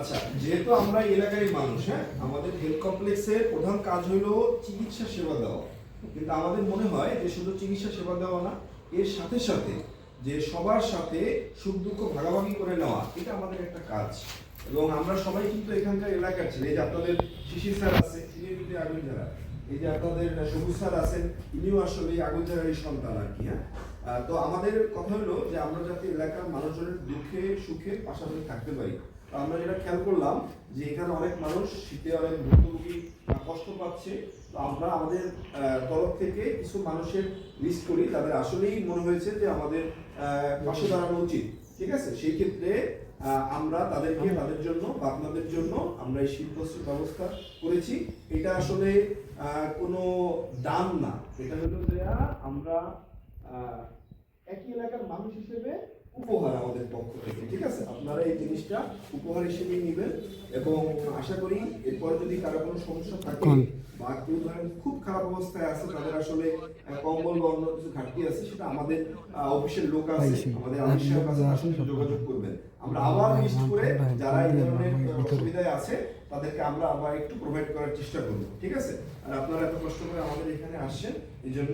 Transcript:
আচ্ছা, যেহেতু আমরা এই এলাকারই মানুষ, হ্যাঁ, আমাদের হেলথ কমপ্লেক্সের প্রধান কাজ হলো চিকিৎসা সেবা দেওয়া। কিন্তু আমাদের মনে হয় যে শুধু চিকিৎসা সেবা দেওয়া না, এর সাথে সাথে যে সবার সাথে সুখ দুঃখ ভাগাভাগি করে নেওয়া, এটা আমাদের একটা কাজ। এবং আমরা সবাই কিন্তু এখানকার এলাকার ছেলে। এই যে আপনাদের শিশির স্যার আছে, তিনি কিন্তু আগুনঝাড়া। এই যে আপনাদের সবুজ স্যার আছেন, ইনিও আসলে আগুনঝাড়ারই সন্তান আর কি। হ্যাঁ, তো আমাদের কথা হলো যে আমরা যাতে এলাকার মানুষজনের দুঃখে সুখে পাশাপাশি থাকতে পারি। তো আমরা যেটা খেয়াল করলাম যে এখানে অনেক মানুষ শীতে অনেক ভুক্তভোগী কষ্ট পাচ্ছে। তো আমরা আমাদের তরফ থেকে কিছু মানুষের লিস্ট করি, তাদের আসলেই মনে হয়েছে যে আমাদের পাশে দাঁড়ানো উচিত। ঠিক আছে, সেই ক্ষেত্রে আমরা তাদেরকে তাদের জন্য বা আপনাদের জন্য আমরা এই শীতবস্ত্র ব্যবস্থা করেছি। এটা আসলে কোনো দান না, এটা হলো দেয়া আমরা একই এলাকার মানুষ হিসেবে উপহার আমাদের পক্ষ থেকে। ঠিক আছে, আপনারা এই জিনিসটা উপহার হিসেবে নেবেন এবং আশা করি এরপর যদি কারো কোনো সমস্যা থাকে বা কেউ ধরেন খুব খারাপ অবস্থায় আছে, তাদের আসলে কম্বল বা অন্য কিছু ঘাটতি আছে, সেটা আমাদের অফিসের লোক আছে, আমাদের আবিষ্কার কাছে যোগাযোগ করবেন। আমরা আবার লিস্ট করে যারা এই ধরনের অসুবিধায় আছে তাদেরকে আমরা আবার একটু প্রোভাইড করার চেষ্টা করব। ঠিক আছে, আর আপনারা এত কষ্ট করে আমাদের এখানে আসছেন এই জন্য